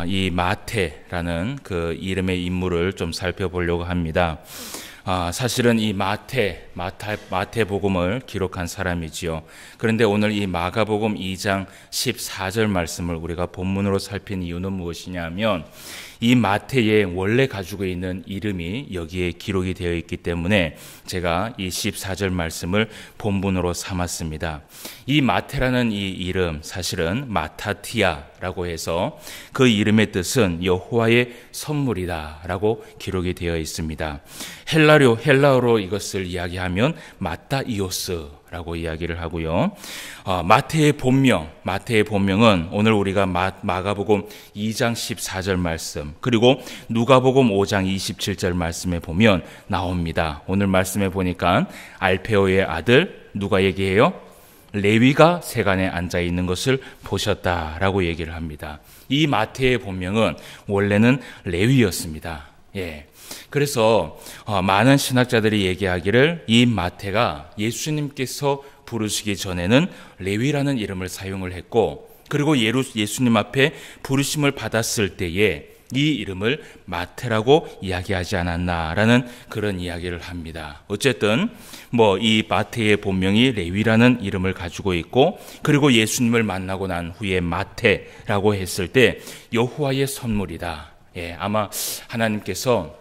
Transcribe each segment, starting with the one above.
이 마태라는 그 이름의 인물을 좀 살펴보려고 합니다. 사실은 이 마태복음을 기록한 사람이지요. 그런데 오늘 이 마가복음 2장 14절 말씀을 우리가 본문으로 살핀 이유는 무엇이냐면 이 마태의 원래 가지고 있는 이름이 여기에 기록이 되어 있기 때문에 제가 이 14절 말씀을 본문으로 삼았습니다. 이 마태라는 이 이름 사실은 마타티아라고 해서 그 이름의 뜻은 여호와의 선물이다라고 기록이 되어 있습니다. 헬라어로 이것을 이야기하면 마타이오스라고 이야기를 하고요. 마태의 본명은 오늘 우리가 마가복음 2장 14절 말씀 그리고 누가복음 5장 27절 말씀에 보면 나옵니다. 오늘 말씀에 보니까 알페오의 아들 누가 얘기해요? 레위가 세간에 앉아 있는 것을 보셨다라고 얘기를 합니다. 이 마태의 본명은 원래는 레위였습니다. 그래서 많은 신학자들이 얘기하기를 이 마태가 예수님께서 부르시기 전에는 레위라는 이름을 사용을 했고 그리고 예수님 앞에 부르심을 받았을 때에 이 이름을 마태라고 이야기하지 않았나라는 그런 이야기를 합니다. 어쨌든 이 마태의 본명이 레위라는 이름을 가지고 있고 그리고 예수님을 만나고 난 후에 마태라고 했을 때 여호와의 선물이다. 아마 하나님께서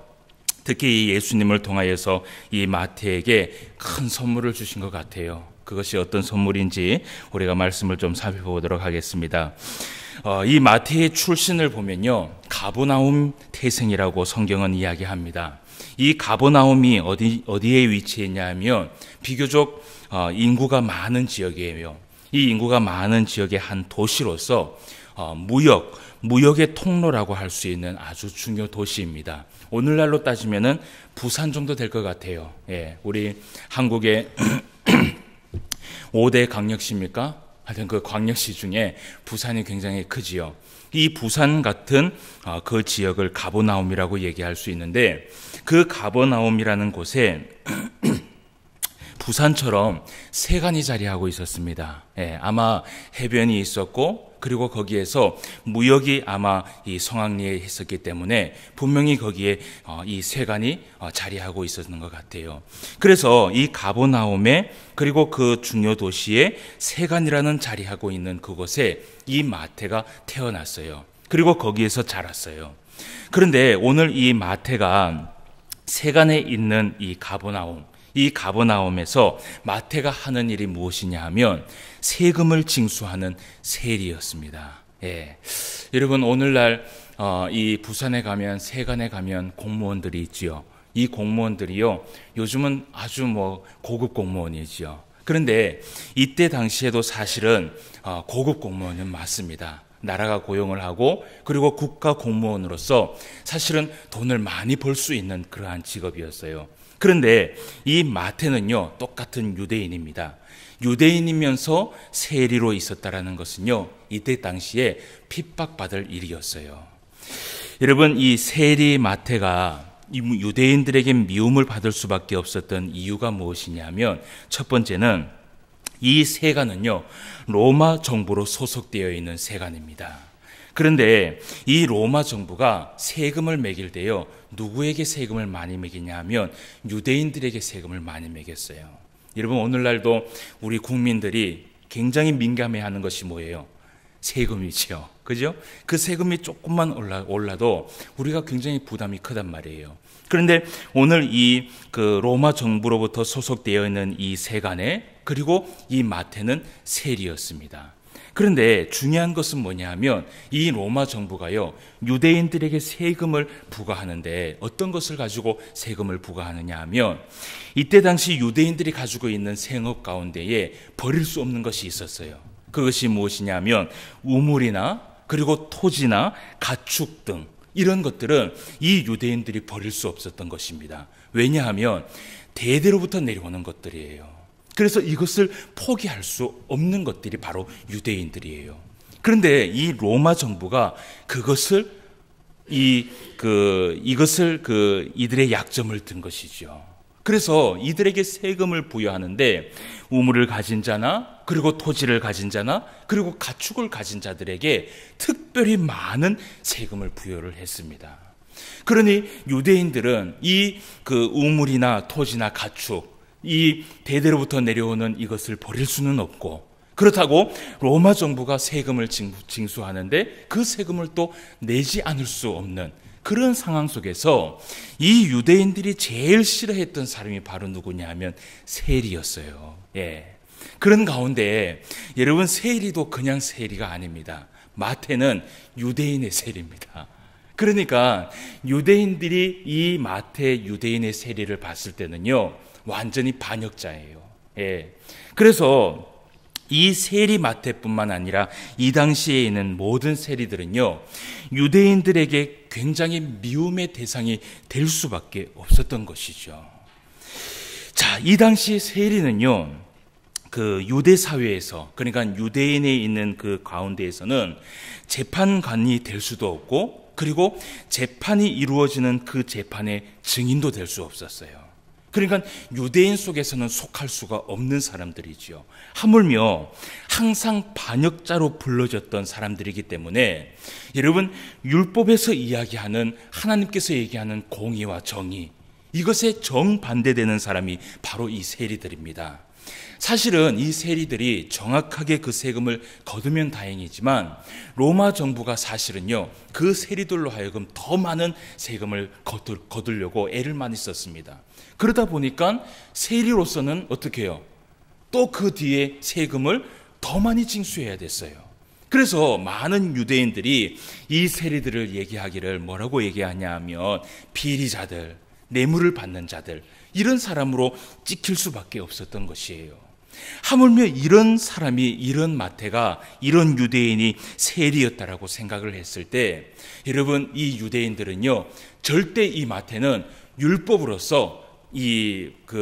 특히 예수님을 통하여서 이 마태에게 큰 선물을 주신 것 같아요. 그것이 어떤 선물인지 우리가 말씀을 좀 살펴보도록 하겠습니다. 이 마태의 출신을 보면요, 가버나움 태생이라고 성경은 이야기합니다. 이 가버나움이 어디에 위치해 있냐면 비교적 인구가 많은 지역이에요. 이 인구가 많은 지역의 한 도시로서 무역의 통로라고 할 수 있는 아주 중요 도시입니다. 오늘날로 따지면은 부산 정도 될 것 같아요. 우리 한국의 5대 광역시입니까? 하여튼 그 광역시 중에 부산이 굉장히 크지요. 이 부산 같은 그 지역을 가버나움이라고 얘기할 수 있는데 그 가버나움이라는 곳에 부산처럼 세간이 자리하고 있었습니다. 아마 해변이 있었고 그리고 거기에서 무역이 아마 이 성황리에 있었기 때문에 분명히 거기에 이 세간이 자리하고 있었는 것 같아요. 그래서 이 가버나움에 그리고 그 중요 도시에 세간이라는 자리하고 있는 그곳에 이 마태가 태어났어요. 그리고 거기에서 자랐어요. 그런데 오늘 이 마태가 세간에 있는 이 가버나움에서 마태가 하는 일이 무엇이냐 하면 세금을 징수하는 세리였습니다. 여러분 오늘날 이 부산에 가면 세간에 가면 공무원들이 있지요. 이 공무원들이요 요즘은 아주 고급 공무원이지요. 그런데 이때 당시에도 사실은 고급 공무원은 맞습니다. 나라가 고용을 하고 그리고 국가 공무원으로서 사실은 돈을 많이 벌 수 있는 그러한 직업이었어요. 그런데 이 마태는요 똑같은 유대인입니다. 유대인이면서 세리로 있었다라는 것은요 이때 당시에 핍박받을 일이었어요. 여러분 이 세리 마태가 유대인들에게 미움을 받을 수밖에 없었던 이유가 무엇이냐면 첫 번째는 이 세간은요 로마 정부로 소속되어 있는 세간입니다. 그런데 이 로마 정부가 세금을 매길 때요 누구에게 세금을 많이 매기냐 하면 유대인들에게 세금을 많이 매겼어요. 여러분 오늘날도 우리 국민들이 굉장히 민감해하는 것이 뭐예요? 세금이죠. 그죠? 그 세금이 조금만 올라도 우리가 굉장히 부담이 크단 말이에요. 그런데 오늘 이 로마 정부로부터 소속되어 있는 이 세간에 그리고 이 마태는 세리였습니다. 그런데 중요한 것은 뭐냐 하면 이 로마 정부가요 유대인들에게 세금을 부과하는데 어떤 것을 가지고 세금을 부과하느냐 하면 이때 당시 유대인들이 가지고 있는 생업 가운데에 버릴 수 없는 것이 있었어요. 그것이 무엇이냐면 우물이나 그리고 토지나 가축 등 이런 것들은 이 유대인들이 버릴 수 없었던 것입니다. 왜냐하면 대대로부터 내려오는 것들이에요. 그래서 이것을 포기할 수 없는 것들이 바로 유대인들이에요. 그런데 이 로마 정부가 이것을 이들의 약점을 든 것이죠. 그래서 이들에게 세금을 부여하는데 우물을 가진 자나 그리고 토지를 가진 자나 그리고 가축을 가진 자들에게 특별히 많은 세금을 부여를 했습니다. 그러니 유대인들은 이 우물이나 토지나 가축, 이 대대로부터 내려오는 이것을 버릴 수는 없고, 그렇다고 로마 정부가 세금을 징수하는데 그 세금을 또 내지 않을 수 없는 그런 상황 속에서 이 유대인들이 제일 싫어했던 사람이 바로 누구냐 하면 세리였어요. 예. 그런 가운데 여러분, 세리도 그냥 세리가 아닙니다. 마태는 유대인의 세리입니다. 그러니까 유대인들이 이 마태 유대인의 세리를 봤을 때는요, 완전히 반역자예요. 예. 그래서 이 세리 마태뿐만 아니라 이 당시에 있는 모든 세리들은요, 유대인들에게 굉장히 미움의 대상이 될 수밖에 없었던 것이죠. 자, 이 당시 세리는요, 유대 사회에서, 그러니까 유대인에 있는 그 가운데에서는 재판관이 될 수도 없고, 그리고 재판이 이루어지는 그 재판의 증인도 될 수 없었어요. 그러니까 유대인 속에서는 속할 수가 없는 사람들이죠. 하물며 항상 반역자로 불러졌던 사람들이기 때문에 여러분, 율법에서 이야기하는, 하나님께서 얘기하는 공의와 정의, 이것에 정반대되는 사람이 바로 이 세리들입니다. 사실은 이 세리들이 정확하게 그 세금을 거두면 다행이지만 로마 정부가 사실은요, 그 세리들로 하여금 더 많은 세금을 거두려고 애를 많이 썼습니다. 그러다 보니까 세리로서는 어떻게 해요? 또 그 뒤에 세금을 더 많이 징수해야 됐어요. 그래서 많은 유대인들이 이 세리들을 얘기하기를 뭐라고 얘기하냐 하면 비리자들, 뇌물을 받는 자들, 이런 사람으로 찍힐 수밖에 없었던 것이에요. 하물며 이런 사람이, 이런 마태가, 이런 유대인이 세리였다라고 생각을 했을 때 여러분, 이 유대인들은요, 절대 이 마태는 율법으로서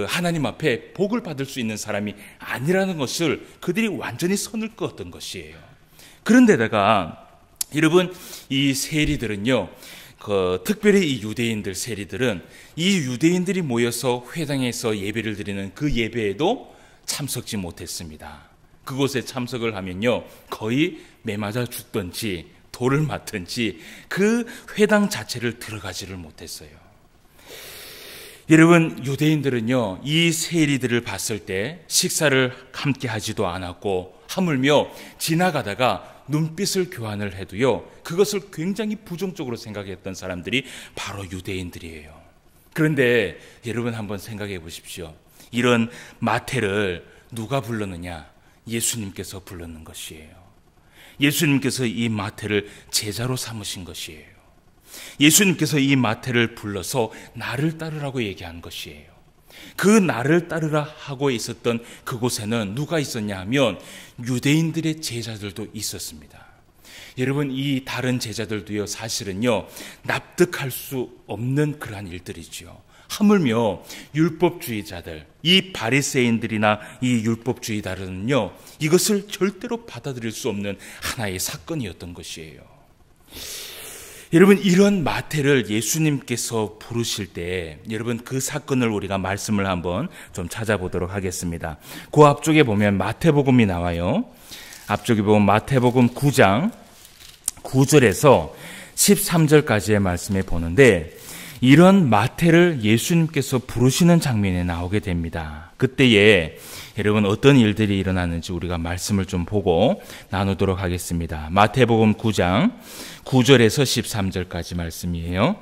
하나님 앞에 복을 받을 수 있는 사람이 아니라는 것을 그들이 완전히 선을 그었던 것이에요. 그런데다가 여러분, 이 세리들은요, 특별히 이 유대인들 세리들은 이 유대인들이 모여서 회당에서 예배를 드리는 그 예배에도 참석지 못했습니다. 그곳에 참석을 하면요, 거의 매맞아 죽든지 돌을 맞든지 그 회당 자체를 들어가지를 못했어요. 여러분, 유대인들은요, 이 세리들을 봤을 때 식사를 함께 하지도 않았고, 하물며 지나가다가 눈빛을 교환을 해도요, 그것을 굉장히 부정적으로 생각했던 사람들이 바로 유대인들이에요. 그런데 여러분, 한번 생각해 보십시오. 이런 마태를 누가 불렀느냐? 예수님께서 불렀는 것이에요. 예수님께서 이 마태를 제자로 삼으신 것이에요. 예수님께서 이 마태를 불러서 나를 따르라고 얘기한 것이에요. 그 나를 따르라 하고 있었던 그곳에는 누가 있었냐 하면 유대인들의 제자들도 있었습니다. 여러분, 이 다른 제자들도요, 사실은요, 납득할 수 없는 그러한 일들이죠. 하물며 율법주의자들, 이 바리새인들이나 이 율법주의자들은요, 이것을 절대로 받아들일 수 없는 하나의 사건이었던 것이에요. 여러분, 이런 마태를 예수님께서 부르실 때 여러분, 그 사건을 우리가 말씀을 한번 좀 찾아보도록 하겠습니다. 그 앞쪽에 보면 마태복음이 나와요. 앞쪽에 보면 마태복음 9장 9절에서 13절까지의 말씀에 보는데, 이런 마태를 예수님께서 부르시는 장면이 나오게 됩니다. 그때에 여러분, 어떤 일들이 일어나는지 우리가 말씀을 좀 보고 나누도록 하겠습니다. 마태복음 9장 9절에서 13절까지 말씀이에요.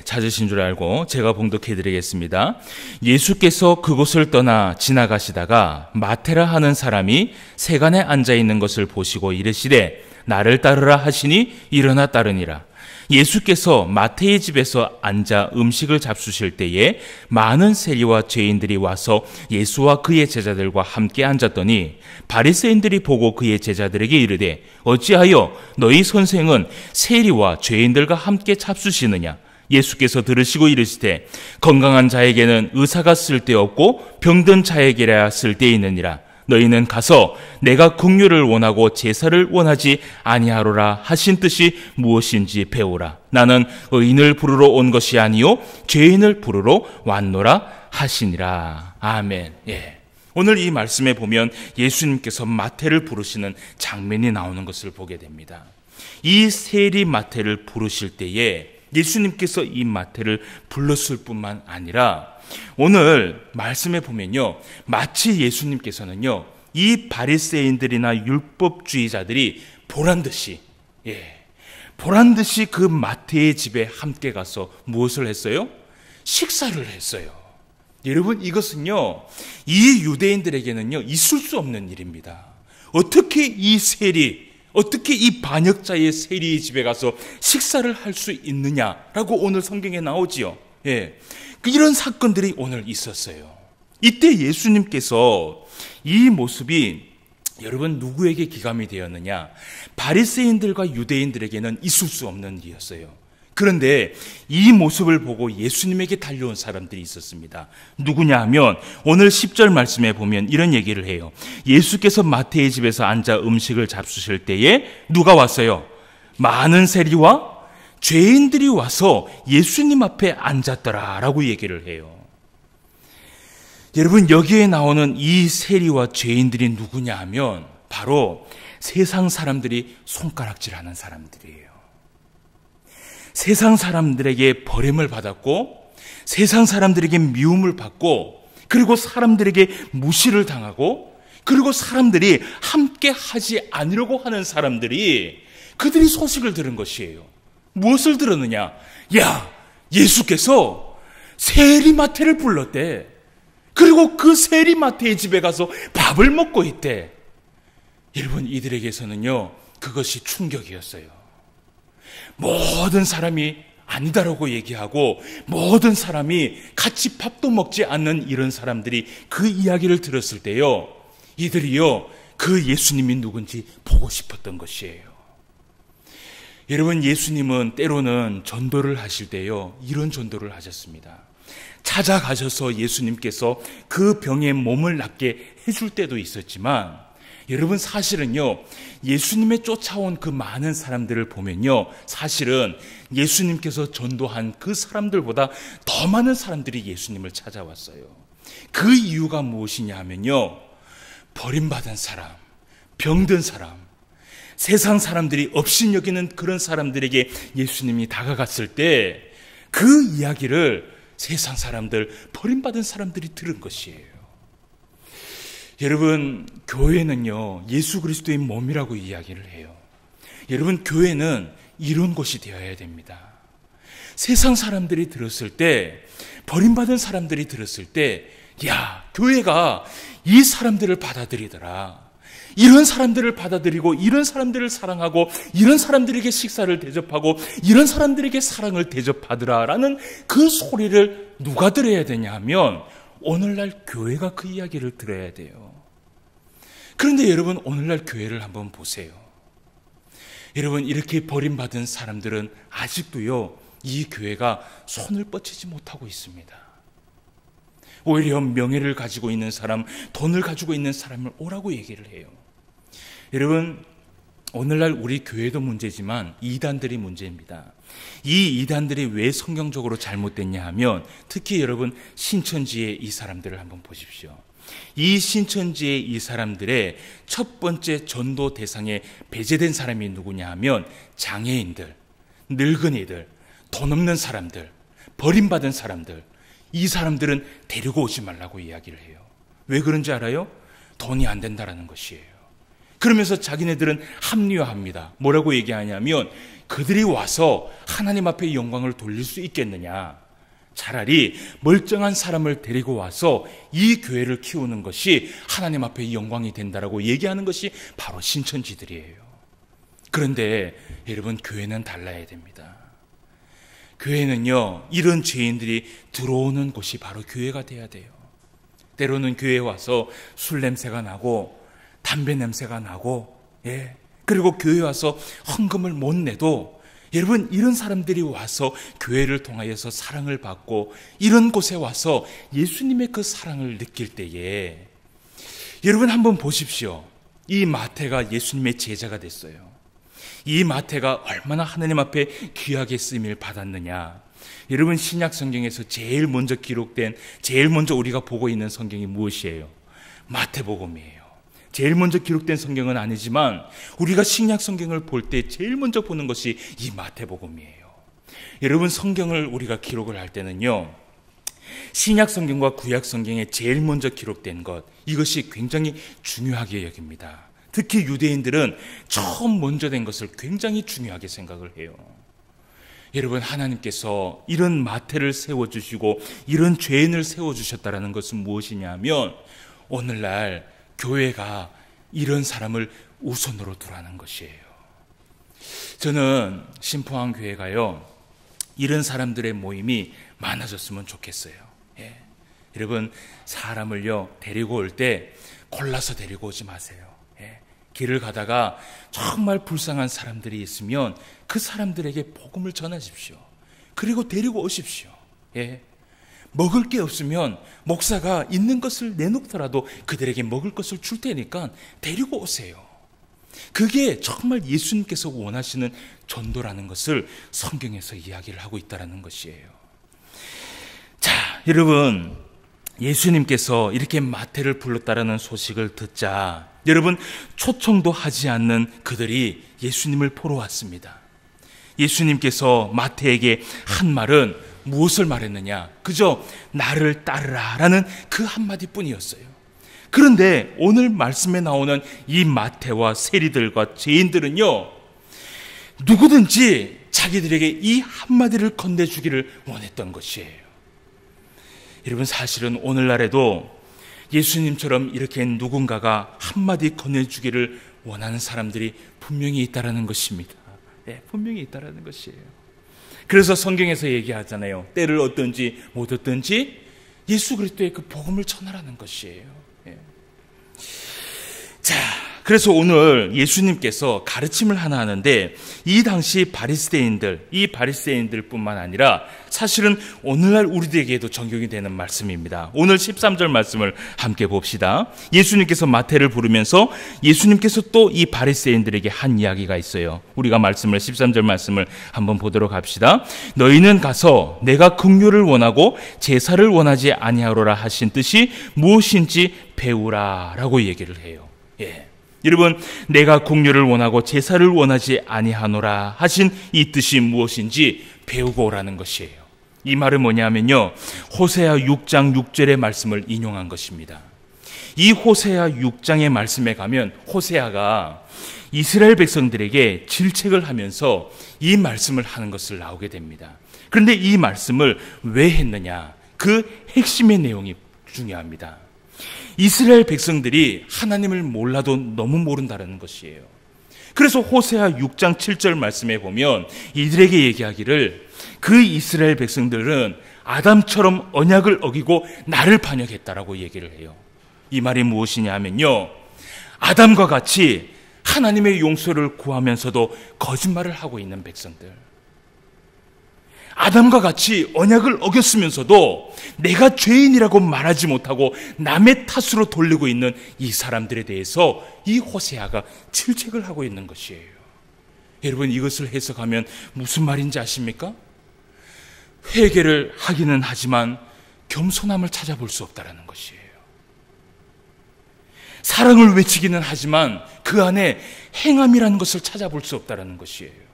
찾으신 줄 알고 제가 봉독해 드리겠습니다. 예수께서 그곳을 떠나 지나가시다가 마테라 하는 사람이 세간에 앉아 있는 것을 보시고 이르시되 나를 따르라 하시니 일어나 따르니라. 예수께서 마태의 집에서 앉아 음식을 잡수실 때에 많은 세리와 죄인들이 와서 예수와 그의 제자들과 함께 앉았더니 바리새인들이 보고 그의 제자들에게 이르되 어찌하여 너희 선생은 세리와 죄인들과 함께 잡수시느냐. 예수께서 들으시고 이르시되 건강한 자에게는 의사가 쓸데없고 병든 자에게야 쓸데있느니라. 너희는 가서 내가 긍휼을 원하고 제사를 원하지 아니하노라 하신 뜻이 무엇인지 배우라. 나는 의인을 부르러 온 것이 아니요 죄인을 부르러 왔노라 하시니라. 아멘. 예. 오늘 이 말씀에 보면 예수님께서 마태를 부르시는 장면이 나오는 것을 보게 됩니다. 이 세리 마태를 부르실 때에 예수님께서 이 마태를 불렀을 뿐만 아니라 오늘 말씀에 보면요, 마치 예수님께서는요, 이 바리새인들이나 율법주의자들이 보란듯이 그 마태의 집에 함께 가서 무엇을 했어요? 식사를 했어요. 여러분, 이것은요, 이 유대인들에게는요, 있을 수 없는 일입니다. 어떻게 어떻게 이 반역자의 세리의 집에 가서 식사를 할 수 있느냐라고 오늘 성경에 나오지요. 예. 이런 사건들이 오늘 있었어요. 이때 예수님께서 이 모습이 여러분 누구에게 기감이 되었느냐? 바리새인들과 유대인들에게는 있을 수 없는 일이었어요. 그런데 이 모습을 보고 예수님에게 달려온 사람들이 있었습니다. 누구냐 하면 오늘 10절 말씀에 보면 이런 얘기를 해요. 예수께서 마태의 집에서 앉아 음식을 잡수실 때에 누가 왔어요? 많은 세리와 죄인들이 와서 예수님 앞에 앉았더라 라고 얘기를 해요. 여러분, 여기에 나오는 이 세리와 죄인들이 누구냐 하면 바로 세상 사람들이 손가락질하는 사람들이에요. 세상 사람들에게 버림을 받았고, 세상 사람들에게 미움을 받고, 그리고 사람들에게 무시를 당하고, 그리고 사람들이 함께 하지 않으려고 하는 사람들이 그들이 소식을 들은 것이에요. 무엇을 들었느냐? 야, 예수께서 세리마태를 불렀대. 그리고 그 세리마태의 집에 가서 밥을 먹고 있대. 여러분, 이들에게서는요, 그것이 충격이었어요. 모든 사람이 아니다라고 얘기하고 모든 사람이 같이 밥도 먹지 않는 이런 사람들이 그 이야기를 들었을 때요, 이들이요, 그 예수님이 누군지 보고 싶었던 것이에요. 여러분, 예수님은 때로는 전도를 하실 때요, 이런 전도를 하셨습니다. 찾아가셔서 예수님께서 그 병의 몸을 낫게 해줄 때도 있었지만, 여러분, 사실은요, 예수님의 쫓아온 그 많은 사람들을 보면요, 사실은 예수님께서 전도한 그 사람들보다 더 많은 사람들이 예수님을 찾아왔어요. 그 이유가 무엇이냐 하면요, 버림받은 사람, 병든 사람, 세상 사람들이 업신여기는 그런 사람들에게 예수님이 다가갔을 때 그 이야기를 세상 사람들, 버림받은 사람들이 들은 것이에요. 여러분, 교회는요, 예수 그리스도의 몸이라고 이야기를 해요. 여러분, 교회는 이런 곳이 되어야 됩니다. 세상 사람들이 들었을 때, 버림받은 사람들이 들었을 때, 야, 교회가 이 사람들을 받아들이더라. 이런 사람들을 받아들이고, 이런 사람들을 사랑하고, 이런 사람들에게 식사를 대접하고, 이런 사람들에게 사랑을 대접하더라라는 그 소리를 누가 들어야 되냐 하면 오늘날 교회가 그 이야기를 들어야 돼요. 그런데 여러분, 오늘날 교회를 한번 보세요. 여러분, 이렇게 버림받은 사람들은 아직도요, 이 교회가 손을 뻗치지 못하고 있습니다. 오히려 명예를 가지고 있는 사람, 돈을 가지고 있는 사람을 오라고 얘기를 해요. 여러분, 오늘날 우리 교회도 문제지만 이단들이 문제입니다. 이 이단들이 왜 성경적으로 잘못됐냐 하면 특히 여러분, 신천지의 이 사람들을 한번 보십시오. 이 신천지의 이 사람들의 첫 번째 전도 대상에 배제된 사람이 누구냐 하면 장애인들, 늙은이들, 돈 없는 사람들, 버림받은 사람들, 이 사람들은 데리고 오지 말라고 이야기를 해요. 왜 그런지 알아요? 돈이 안 된다라는 것이에요. 그러면서 자기네들은 합리화합니다. 뭐라고 얘기하냐면 그들이 와서 하나님 앞에 영광을 돌릴 수 있겠느냐. 차라리 멀쩡한 사람을 데리고 와서 이 교회를 키우는 것이 하나님 앞에 영광이 된다라고 얘기하는 것이 바로 신천지들이에요. 그런데 여러분, 교회는 달라야 됩니다. 교회는요, 이런 죄인들이 들어오는 곳이 바로 교회가 돼야 돼요. 때로는 교회에 와서 술 냄새가 나고 담배 냄새가 나고, 그리고 교회에 와서 헌금을 못 내도 여러분, 이런 사람들이 와서 교회를 통하여서 사랑을 받고 이런 곳에 와서 예수님의 그 사랑을 느낄 때에 여러분 한번 보십시오. 이 마태가 예수님의 제자가 됐어요. 이 마태가 얼마나 하나님 앞에 귀하게 쓰임을 받았느냐. 여러분 신약 성경에서 제일 먼저 기록된, 제일 먼저 우리가 보고 있는 성경이 무엇이에요? 마태복음이에요. 제일 먼저 기록된 성경은 아니지만 우리가 신약 성경을 볼 때 제일 먼저 보는 것이 이 마태복음이에요. 여러분 성경을 우리가 기록을 할 때는요, 신약 성경과 구약 성경에 제일 먼저 기록된 것, 이것이 굉장히 중요하게 여깁니다. 특히 유대인들은 처음 먼저 된 것을 굉장히 중요하게 생각을 해요. 여러분 하나님께서 이런 마태를 세워주시고 이런 죄인을 세워주셨다는 것은 무엇이냐면 오늘날 교회가 이런 사람을 우선으로 두라는 것이에요. 저는 신포항 교회가요, 이런 사람들의 모임이 많아졌으면 좋겠어요. 여러분 사람을요 데리고 올 때 골라서 데리고 오지 마세요. 길을 가다가 정말 불쌍한 사람들이 있으면 그 사람들에게 복음을 전하십시오. 그리고 데리고 오십시오. 먹을 게 없으면 목사가 있는 것을 내놓더라도 그들에게 먹을 것을 줄 테니까 데리고 오세요. 그게 정말 예수님께서 원하시는 전도라는 것을 성경에서 이야기를 하고 있다는 것이에요. 자, 여러분 예수님께서 이렇게 마태를 불렀다라는 소식을 듣자 여러분 초청도 하지 않는 그들이 예수님을 보러 왔습니다. 예수님께서 마태에게 한 말은 무엇을 말했느냐? 그저 나를 따르라 라는 그 한마디뿐이었어요. 그런데 오늘 말씀에 나오는 이 마태와 세리들과 죄인들은요, 누구든지 자기들에게 이 한마디를 건네주기를 원했던 것이에요. 여러분 사실은 오늘날에도 예수님처럼 이렇게 누군가가 한마디 건네주기를 원하는 사람들이 분명히 있다라는 것입니다. 분명히 있다라는 것이에요. 그래서 성경에서 얘기하잖아요. 때를 얻든지 못 얻든지 예수 그리스도의 그 복음을 전하라는 것이에요. 자, 그래서 오늘 예수님께서 가르침을 하나 하는데 이 당시 이 바리새인들뿐만 아니라 사실은 오늘날 우리들에게도 적용이 되는 말씀입니다. 오늘 13절 말씀을 함께 봅시다. 예수님께서 마태를 부르면서 예수님께서 또 이 바리새인들에게 한 이야기가 있어요. 우리가 13절 말씀을 한번 보도록 합시다. 너희는 가서 내가 긍휼을 원하고 제사를 원하지 아니하노라 하신 뜻이 무엇인지 배우라 라고 얘기를 해요. 여러분 내가 긍휼을 원하고 제사를 원하지 아니하노라 하신 이 뜻이 무엇인지 배우고 오라는 것이에요. 이 말은 뭐냐면요, 호세아 6장 6절의 말씀을 인용한 것입니다. 이 호세아 6장의 말씀에 가면 호세아가 이스라엘 백성들에게 질책을 하면서 이 말씀을 하는 것을 나오게 됩니다. 그런데 이 말씀을 왜 했느냐, 그 핵심의 내용이 중요합니다. 이스라엘 백성들이 하나님을 몰라도 너무 모른다는 것이에요. 그래서 호세아 6장 7절 말씀에 보면 이들에게 얘기하기를 그 이스라엘 백성들은 아담처럼 언약을 어기고 나를 반역했다라고 얘기를 해요. 이 말이 무엇이냐 하면요, 아담과 같이 하나님의 용서를 구하면서도 거짓말을 하고 있는 백성들, 아담과 같이 언약을 어겼으면서도 내가 죄인이라고 말하지 못하고 남의 탓으로 돌리고 있는 이 사람들에 대해서 이 호세아가 질책을 하고 있는 것이에요. 여러분 이것을 해석하면 무슨 말인지 아십니까? 회개를 하기는 하지만 겸손함을 찾아볼 수 없다는 것이에요. 사랑을 외치기는 하지만 그 안에 행함이라는 것을 찾아볼 수 없다는 것이에요.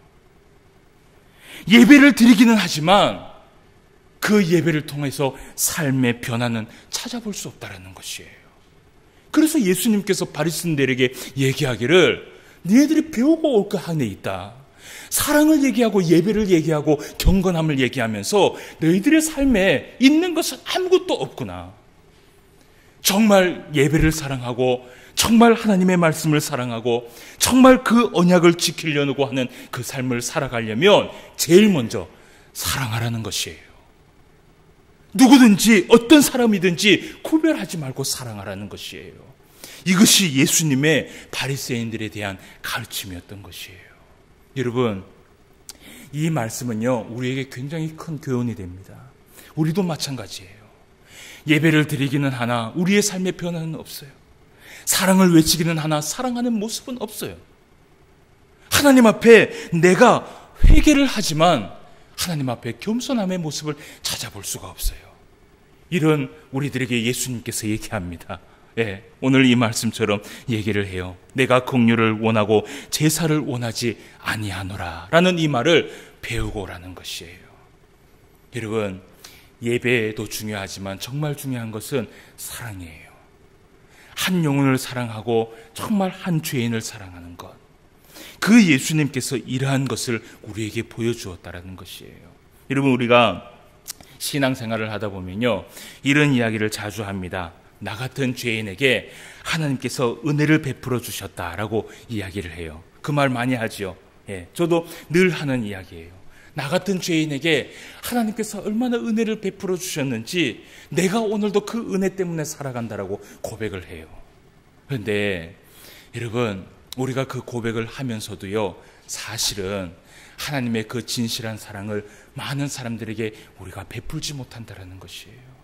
예배를 드리기는 하지만 그 예배를 통해서 삶의 변화는 찾아볼 수 없다는 것이에요. 그래서 예수님께서 바리새인들에게 얘기하기를 너희들이 배우고 올 것 안에 있다. 사랑을 얘기하고 예배를 얘기하고 경건함을 얘기하면서 너희들의 삶에 있는 것은 아무것도 없구나. 정말 예배를 사랑하고 정말 하나님의 말씀을 사랑하고 정말 그 언약을 지키려고 하는 그 삶을 살아가려면 제일 먼저 사랑하라는 것이에요. 누구든지 어떤 사람이든지 구별하지 말고 사랑하라는 것이에요. 이것이 예수님의 바리새인들에 대한 가르침이었던 것이에요. 여러분 이 말씀은요 우리에게 굉장히 큰 교훈이 됩니다. 우리도 마찬가지예요. 예배를 드리기는 하나 우리의 삶의 변화는 없어요. 사랑을 외치기는 하나 사랑하는 모습은 없어요. 하나님 앞에 내가 회개를 하지만 하나님 앞에 겸손함의 모습을 찾아볼 수가 없어요. 이런 우리들에게 예수님께서 얘기합니다. 오늘 이 말씀처럼 얘기를 해요. 내가 긍휼을 원하고 제사를 원하지 아니하노라 라는 이 말을 배우고 오라는 것이에요. 여러분, 예배도 중요하지만 정말 중요한 것은 사랑이에요. 한 영혼을 사랑하고 정말 한 죄인을 사랑하는 것, 그 예수님께서 이러한 것을 우리에게 보여주었다라는 것이에요. 여러분, 우리가 신앙생활을 하다 보면요, 이런 이야기를 자주 합니다. 나 같은 죄인에게 하나님께서 은혜를 베풀어 주셨다라고 이야기를 해요. 그 말 많이 하죠. 저도 늘 하는 이야기예요. 나 같은 죄인에게 하나님께서 얼마나 은혜를 베풀어 주셨는지 내가 오늘도 그 은혜 때문에 살아간다라고 고백을 해요. 그런데 여러분, 우리가 그 고백을 하면서도요, 사실은 하나님의 그 진실한 사랑을 많은 사람들에게 우리가 베풀지 못한다라는 것이에요.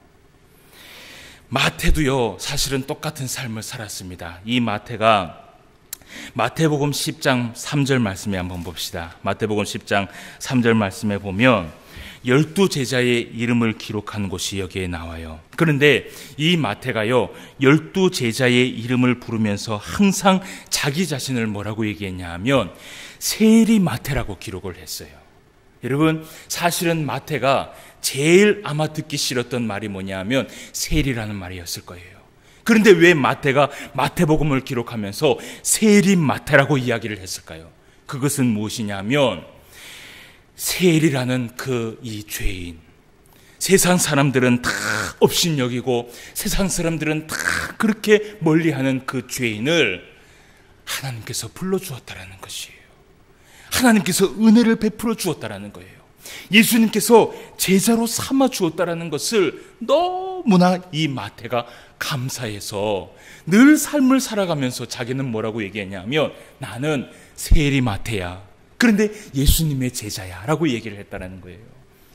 마태도요, 사실은 똑같은 삶을 살았습니다. 이 마태가 마태복음 10장 3절 말씀에 한번 봅시다. 마태복음 10장 3절 말씀에 보면 12제자의 이름을 기록한 곳이 여기에 나와요. 그런데 이 마태가요, 12제자의 이름을 부르면서 항상 자기 자신을 뭐라고 얘기했냐 하면 세리 마태라고 기록을 했어요. 여러분, 사실은 마태가 제일 아마 듣기 싫었던 말이 뭐냐 하면 세리라는 말이었을 거예요. 그런데 왜 마태가 마태복음을 기록하면서 세리 마태라고 이야기를 했을까요? 그것은 무엇이냐 하면 세리라는 이 죄인, 세상 사람들은 다 업신여기고 세상 사람들은 다 그렇게 멀리하는 그 죄인을 하나님께서 불러주었다라는 것이에요. 하나님께서 은혜를 베풀어 주었다라는 거예요. 예수님께서 제자로 삼아 주었다라는 것을 너무나 이 마태가 감사해서 늘 삶을 살아가면서 자기는 뭐라고 얘기했냐면 나는 세리 마태야. 그런데 예수님의 제자야 라고 얘기를 했다는 거예요.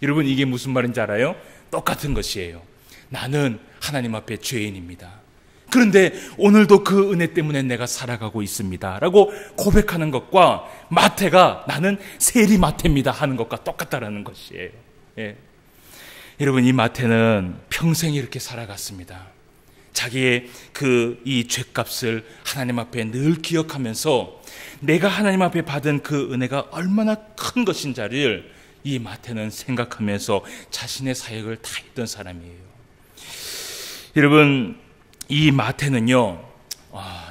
여러분, 이게 무슨 말인지 알아요? 똑같은 것이에요. 나는 하나님 앞에 죄인입니다. 그런데 오늘도 그 은혜 때문에 내가 살아가고 있습니다 라고 고백하는 것과 마태가 나는 세리 마태입니다 하는 것과 똑같다라는 것이에요. 여러분, 이 마태는 평생 이렇게 살아갔습니다. 자기의 이 죄값을 하나님 앞에 늘 기억하면서 내가 하나님 앞에 받은 그 은혜가 얼마나 큰 것인지를 이 마태는 생각하면서 자신의 사역을 다 했던 사람이에요. 여러분, 이 마태는요,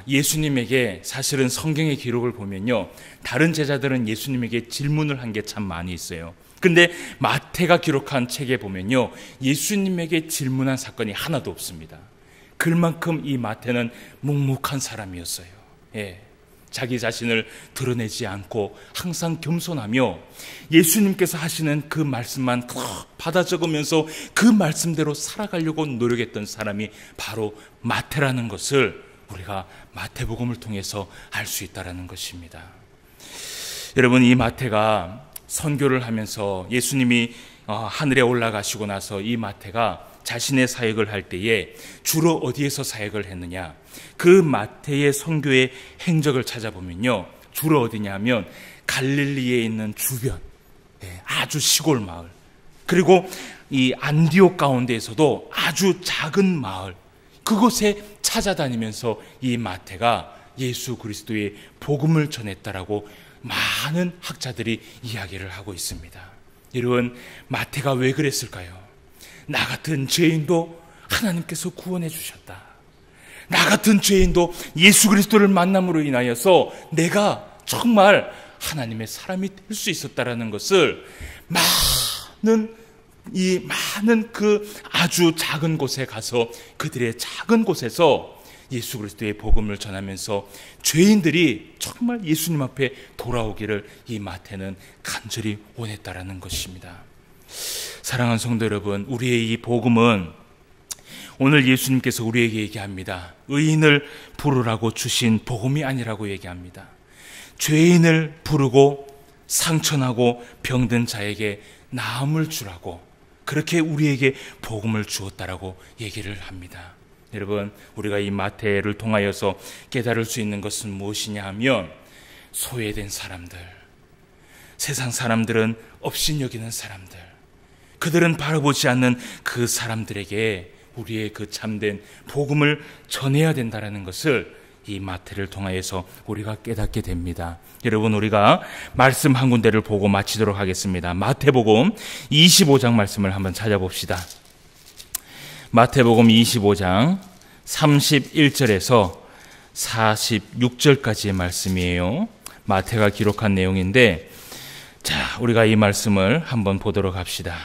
예수님에게 사실은 성경의 기록을 보면요, 다른 제자들은 예수님에게 질문을 한 게 참 많이 있어요. 근데 마태가 기록한 책에 보면요, 예수님에게 질문한 사건이 하나도 없습니다. 그만큼 이 마태는 묵묵한 사람이었어요. 자기 자신을 드러내지 않고 항상 겸손하며 예수님께서 하시는 그 말씀만 받아 적으면서 그 말씀대로 살아가려고 노력했던 사람이 바로 마태라는 것을 우리가 마태복음을 통해서 알 수 있다는 것입니다. 여러분, 이 마태가 선교를 하면서 예수님이 하늘에 올라가시고 나서 이 마태가 자신의 사역을 할 때에 주로 어디에서 사역을 했느냐, 그 마태의 선교의 행적을 찾아보면요, 주로 어디냐 하면 갈릴리에 있는 주변, 아주 시골 마을, 그리고 이 안디옥 가운데에서도 아주 작은 마을, 그곳에 찾아다니면서 이 마태가 예수 그리스도의 복음을 전했다라고 많은 학자들이 이야기를 하고 있습니다. 여러분, 마태가 왜 그랬을까요? 나 같은 죄인도 하나님께서 구원해 주셨다. 나 같은 죄인도 예수 그리스도를 만남으로 인하여서 내가 정말 하나님의 사람이 될 수 있었다라는 것을 많은 그 아주 작은 곳에 가서 그들의 작은 곳에서 예수 그리스도의 복음을 전하면서 죄인들이 정말 예수님 앞에 돌아오기를 이 마태는 간절히 원했다라는 것입니다. 사랑하는 성도 여러분, 우리의 이 복음은 오늘 예수님께서 우리에게 얘기합니다. 의인을 부르라고 주신 복음이 아니라고 얘기합니다. 죄인을 부르고 상처나고 병든 자에게 나음을 주라고, 그렇게 우리에게 복음을 주었다라고 얘기를 합니다. 여러분, 우리가 이 마태를 통하여서 깨달을 수 있는 것은 무엇이냐 하면 소외된 사람들, 세상 사람들은 업신여기는 사람들, 그들은 바라보지 않는 그 사람들에게 우리의 그 참된 복음을 전해야 된다는 것을 이 마태를 통하여서 우리가 깨닫게 됩니다. 여러분, 우리가 말씀 한 군데를 보고 마치도록 하겠습니다. 마태복음 25장 말씀을 한번 찾아봅시다. 마태복음 25장 31절에서 46절까지의 말씀이에요. 마태가 기록한 내용인데, 자, 우리가 이 말씀을 한번 보도록 합시다.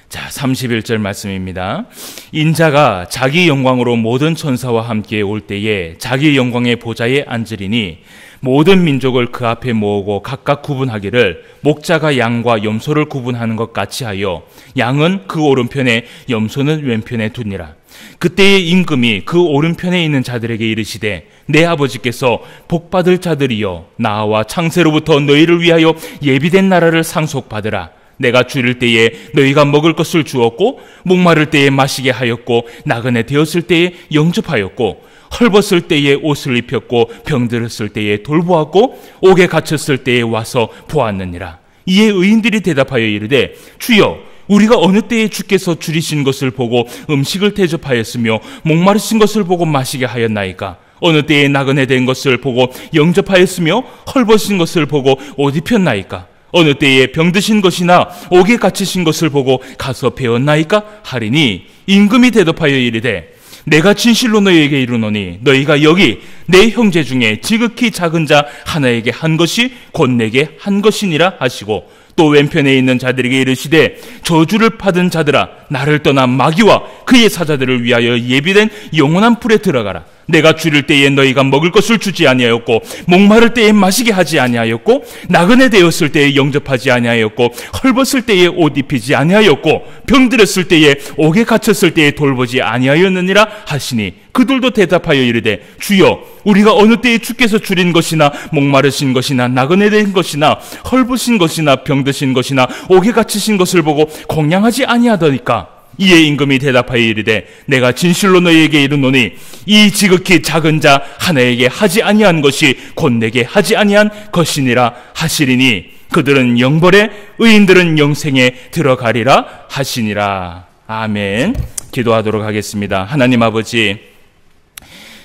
자, 31절 말씀입니다. 인자가 자기 영광으로 모든 천사와 함께 올 때에 자기 영광의 보좌에 앉으리니 모든 민족을 그 앞에 모으고 각각 구분하기를 목자가 양과 염소를 구분하는 것 같이 하여 양은 그 오른편에 염소는 왼편에 두니라. 그때의 임금이 그 오른편에 있는 자들에게 이르시되 내 아버지께서 복받을 자들이여 나와 창세로부터 너희를 위하여 예비된 나라를 상속받으라. 내가 줄일 때에 너희가 먹을 것을 주었고 목마를 때에 마시게 하였고 나그네 되었을 때에 영접하였고 헐벗을 때에 옷을 입혔고 병들었을 때에 돌보았고 옥에 갇혔을 때에 와서 보았느니라. 이에 의인들이 대답하여 이르되 주여 우리가 어느 때에 주께서 줄이신 것을 보고 음식을 대접하였으며 목마르신 것을 보고 마시게 하였나이까? 어느 때에 나그네 된 것을 보고 영접하였으며 헐벗은 것을 보고 옷 입혔나이까? 어느 때에 병드신 것이나 옥에 갇히신 것을 보고 가서 배웠나이까? 하리니 임금이 대답하여 이르되 내가 진실로 너희에게 이르노니 너희가 여기 내 형제 중에 지극히 작은 자 하나에게 한 것이 곧 내게 한 것이니라 하시고 또 왼편에 있는 자들에게 이르시되 저주를 받은 자들아 나를 떠나 마귀와 그의 사자들을 위하여 예비된 영원한 불에 들어가라. 내가 줄일 때에 너희가 먹을 것을 주지 아니하였고 목마를 때에 마시게 하지 아니하였고 나그네 되었을 때에 영접하지 아니하였고 헐벗을 때에 옷 입히지 아니하였고 병들었을 때에 옥에 갇혔을 때에 돌보지 아니하였느니라 하시니 그들도 대답하여 이르되 주여 우리가 어느 때에 주께서 줄인 것이나 목마르신 것이나 나그네 된 것이나 헐벗은 것이나 병드신 것이나 옥에 갇히신 것을 보고 공양하지 아니하더니까? 이에 임금이 대답하여 이르되 내가 진실로 너희에게 이르노니 이 지극히 작은 자 하나에게 하지 아니한 것이 곧 내게 하지 아니한 것이니라 하시리니 그들은 영벌에 의인들은 영생에 들어가리라 하시니라. 아멘. 기도하도록 하겠습니다. 하나님 아버지,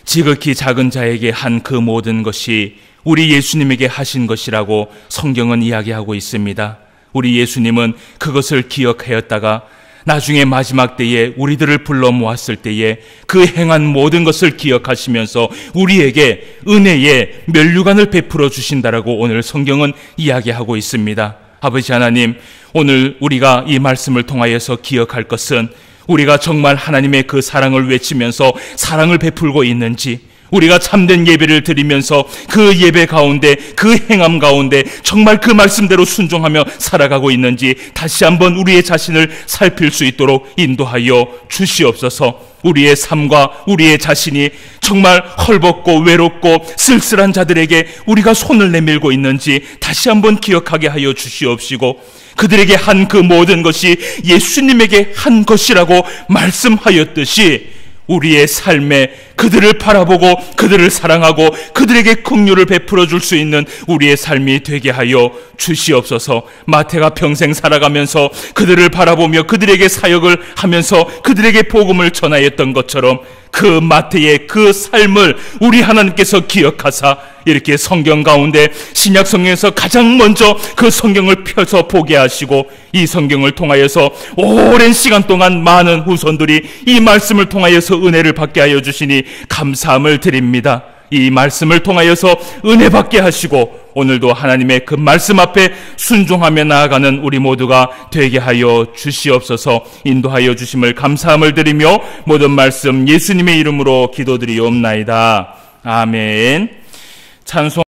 지극히 작은 자에게 한 그 모든 것이 우리 예수님에게 하신 것이라고 성경은 이야기하고 있습니다. 우리 예수님은 그것을 기억하였다가 나중에 마지막 때에 우리들을 불러 모았을 때에 그 행한 모든 것을 기억하시면서 우리에게 은혜의 면류관을 베풀어 주신다라고 오늘 성경은 이야기하고 있습니다. 아버지 하나님, 오늘 우리가 이 말씀을 통하여서 기억할 것은 우리가 정말 하나님의 그 사랑을 외치면서 사랑을 베풀고 있는지, 우리가 참된 예배를 드리면서 그 예배 가운데 그 행함 가운데 정말 그 말씀대로 순종하며 살아가고 있는지 다시 한번 우리의 자신을 살필 수 있도록 인도하여 주시옵소서. 우리의 삶과 우리의 자신이 정말 헐벗고 외롭고 쓸쓸한 자들에게 우리가 손을 내밀고 있는지 다시 한번 기억하게 하여 주시옵시고, 그들에게 한 그 모든 것이 예수님에게 한 것이라고 말씀하였듯이 우리의 삶에 그들을 바라보고 그들을 사랑하고 그들에게 긍휼을 베풀어 줄 수 있는 우리의 삶이 되게 하여 주시옵소서. 마태가 평생 살아가면서 그들을 바라보며 그들에게 사역을 하면서 그들에게 복음을 전하였던 것처럼 그 마태의 그 삶을 우리 하나님께서 기억하사 이렇게 성경 가운데 신약 성경에서 가장 먼저 그 성경을 펴서 보게 하시고 이 성경을 통하여서 오랜 시간 동안 많은 후손들이 이 말씀을 통하여서 은혜를 받게 하여 주시니 감사함을 드립니다. 이 말씀을 통하여서 은혜 받게 하시고 오늘도 하나님의 그 말씀 앞에 순종하며 나아가는 우리 모두가 되게 하여 주시옵소서. 인도하여 주심을 감사함을 드리며 모든 말씀 예수님의 이름으로 기도드리옵나이다. 아멘. 찬송